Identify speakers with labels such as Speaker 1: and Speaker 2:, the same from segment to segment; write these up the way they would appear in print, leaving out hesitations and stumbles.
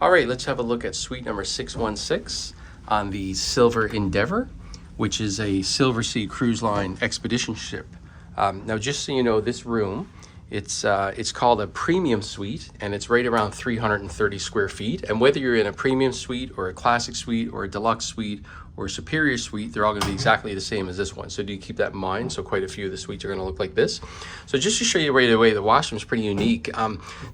Speaker 1: All right, let's have a look at suite number 616 on the Silver Endeavour, which is a Silversea cruise line expedition ship. Now, just so you know, this room, it's called a premium suite, and it's right around 330 square feet. And whether you're in a premium suite or a classic suite or a deluxe suite or a superior suite, they're all going to be exactly the same as this one. So do keep that in mind. So quite a few of the suites are going to look like this. So just to show you right away, the washroom is pretty unique.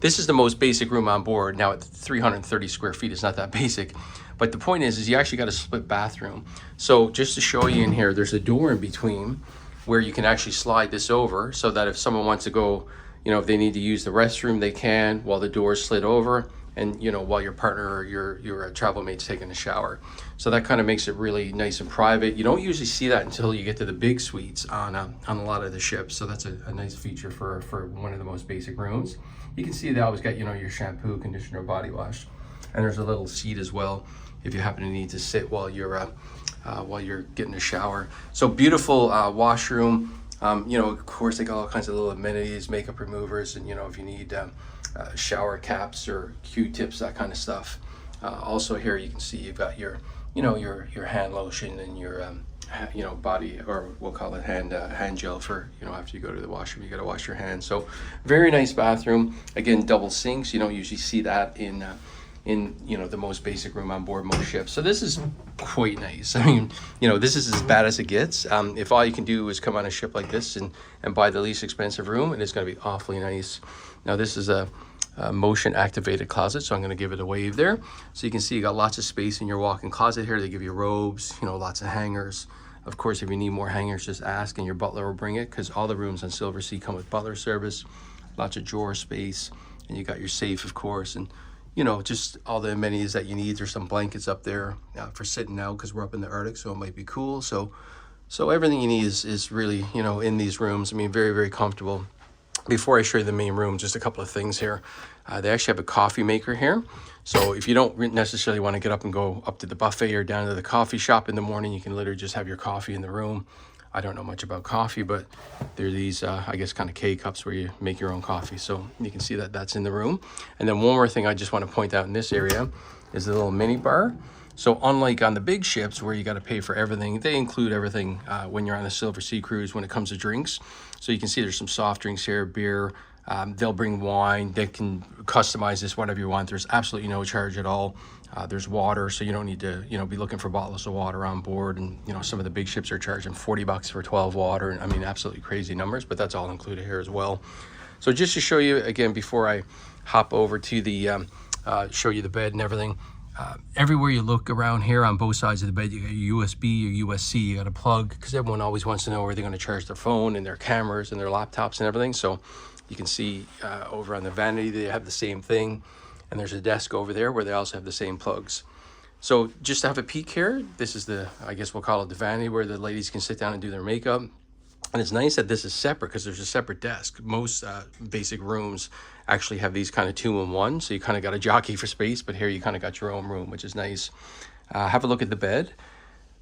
Speaker 1: This is the most basic room on board. Now at 330 square feet, it's not that basic. But the point is you actually got a split bathroom. So just to show you in here, there's a door in between where you can actually slide this over so that if someone wants to go, you know, if they need to use the restroom, they can while the door is slid over, and you know, while your partner or your travel mate's taking a shower. So that kind of makes it really nice and private. You don't usually see that until you get to the big suites on a lot of the ships. So that's a nice feature for one of the most basic rooms. You can see they always got, you know, your shampoo, conditioner, body wash, and there's a little seat as well if you happen to need to sit while you're getting a shower. So beautiful washroom. You know, of course, they got all kinds of little amenities, makeup removers, and you know, if you need shower caps or Q-tips, that kind of stuff. Also here you can see you've got your, you know, your hand lotion and your you know, body, or we'll call it hand gel for, you know, after you go to the washroom, you got to wash your hands. So very nice bathroom. Again, double sinks. You don't usually see that in you know, the most basic room on board most ships. So this is quite nice. I mean, you know, this is as bad as it gets. If all you can do is come on a ship like this and buy the least expensive room, it is going to be awfully nice. Now this is a motion activated closet, so I'm going to give it a wave there. So you can see you got lots of space in your walk-in closet here. They give you robes, you know, lots of hangers. Of course, if you need more hangers, just ask and your butler will bring it, because all the rooms on Silversea come with butler service. Lots of drawer space, and you got your safe, of course, and you know, just all the amenities that you need. There's some blankets up there for sitting out because we're up in the Arctic, so it might be cool. So everything you need is really, you know, in these rooms. I mean, very, very comfortable. Before I show you the main room, just a couple of things here. They actually have a coffee maker here. So if you don't necessarily want to get up and go up to the buffet or down to the coffee shop in the morning, you can literally just have your coffee in the room. I don't know much about coffee, but there are these, I guess, kind of K-cups where you make your own coffee. So you can see that that's in the room. And then one more thing I just want to point out in this area is the little mini bar. So unlike on the big ships where you got to pay for everything, they include everything when you're on a Silversea cruise when it comes to drinks. So you can see there's some soft drinks here, beer. They'll bring wine. They can customize this whatever you want. There's absolutely no charge at all. There's water, so you don't need to, you know, be looking for bottles of water on board. And you know, some of the big ships are charging $40 for 12 water. And I mean, absolutely crazy numbers, but that's all included here as well. So just to show you again, before I hop over to the show you the bed and everything. Everywhere you look around here on both sides of the bed, you got your USB or USC, you got a plug, because everyone always wants to know where they're going to charge their phone and their cameras and their laptops and everything. So you can see over on the vanity, they have the same thing. And there's a desk over there where they also have the same plugs. So just to have a peek here, this is the, I guess we'll call it the vanity where the ladies can sit down and do their makeup. And it's nice that this is separate because there's a separate desk. Most basic rooms actually have these kind of 2-in-1. So you kind of got a jockey for space, but here you kind of got your own room, which is nice. Have a look at the bed.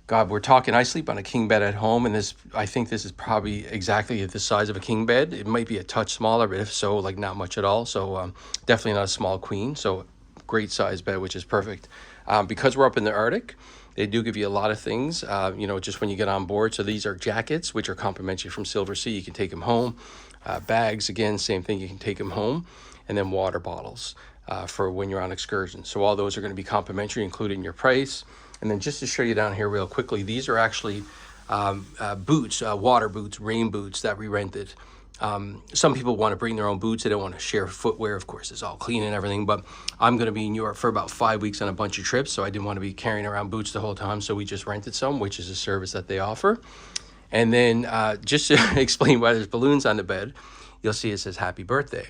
Speaker 1: God, we're talking, I sleep on a king bed at home, and this, I think this is probably exactly the size of a king bed. It might be a touch smaller, but if so, like not much at all. So definitely not a small queen. So great size bed, which is perfect. Because we're up in the Arctic, they do give you a lot of things, you know, just when you get on board. So these are jackets, which are complimentary from Silversea. You can take them home. Bags, again, same thing. You can take them home. And then water bottles for when you're on excursion. So all those are going to be complimentary, included in your price. And then just to show you down here real quickly, these are actually boots, water boots, rain boots that we rented. Some people want to bring their own boots. They don't want to share footwear. Of course, it's all clean and everything. But I'm going to be in Europe for about 5 weeks on a bunch of trips, so I didn't want to be carrying around boots the whole time. So we just rented some, which is a service that they offer. And then just to explain why there's balloons on the bed, you'll see it says happy birthday.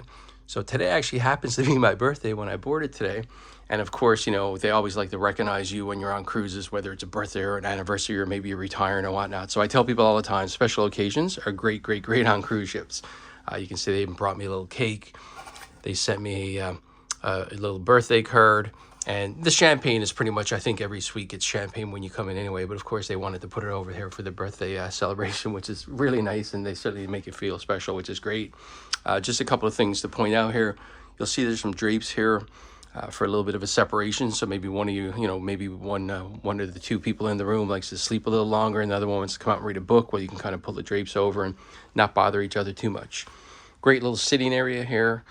Speaker 1: So today actually happens to be my birthday when I boarded today. And of course, you know, they always like to recognize you when you're on cruises, whether it's a birthday or an anniversary or maybe you're retiring or whatnot. So I tell people all the time, special occasions are great, great, great on cruise ships. You can see they even brought me a little cake. They sent me a little birthday card. And the champagne is pretty much, I think every suite gets champagne when you come in anyway. But of course, they wanted to put it over here for the birthday celebration, which is really nice. And they certainly make it feel special, which is great. Just a couple of things to point out here. You'll see there's some drapes here. for a little bit of a separation. So maybe one of you, maybe one of the two people in the room likes to sleep a little longer, and the other one wants to come out and read a book. Well, you can kind of pull the drapes over and not bother each other too much. Great little sitting area here.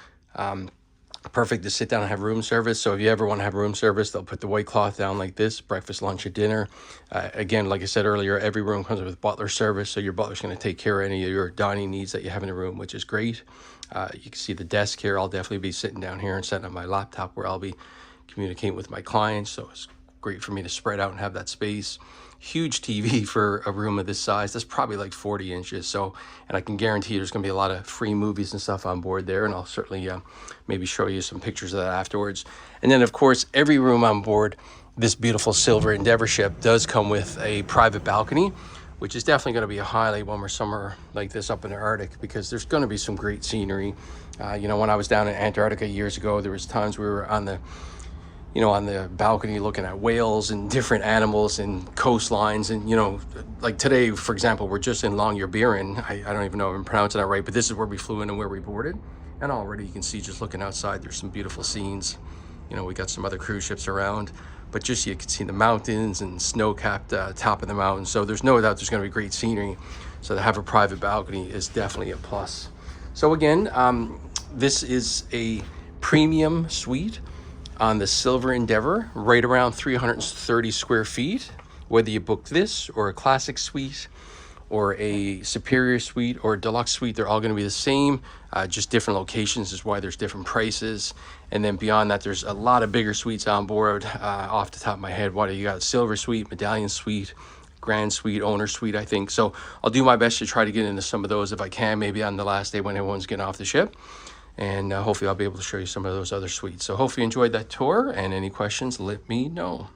Speaker 1: Perfect to sit down and have room service. So if you ever want to have room service, they'll put the white cloth down like this, breakfast, lunch, or dinner. Again, like I said earlier, every room comes with butler service. So your butler's going to take care of any of your dining needs that you have in the room, which is great. You can see the desk here. I'll definitely be sitting down here and setting up my laptop where I'll be communicating with my clients. So it's great for me to spread out and have that space. Huge TV for a room of this size. That's probably like 40 inches. So, and I can guarantee there's going to be a lot of free movies and stuff on board there. And I'll certainly maybe show you some pictures of that afterwards. And then, of course, every room on board this beautiful Silver Endeavour ship does come with a private balcony, which is definitely going to be a highlight when we're somewhere like this up in the Arctic, because there's going to be some great scenery. When I was down in Antarctica years ago, there was times we were on the balcony looking at whales and different animals and coastlines. And, like today, for example, we're just in Longyearbyen. I don't even know if I'm pronouncing that right, but this is where we flew in and where we boarded. And already you can see, just looking outside, there's some beautiful scenes. We got some other cruise ships around, but just you can see the mountains and snow-capped top of the mountain. So there's no doubt there's going to be great scenery. So to have a private balcony is definitely a plus. So again, this is a premium suite on the Silver Endeavour, right around 330 square feet. Whether you book this or a classic suite or a superior suite or a deluxe suite, they're all going to be the same, just different locations is why there's different prices. And then beyond that, there's a lot of bigger suites on board. Off the top of my head, what do you got? Silver Suite, Medallion Suite, Grand Suite, Owner Suite, I think. So I'll do my best to try to get into some of those if I can, maybe on the last day when everyone's getting off the ship. And hopefully I'll be able to show you some of those other suites. So hopefully you enjoyed that tour, and any questions, let me know.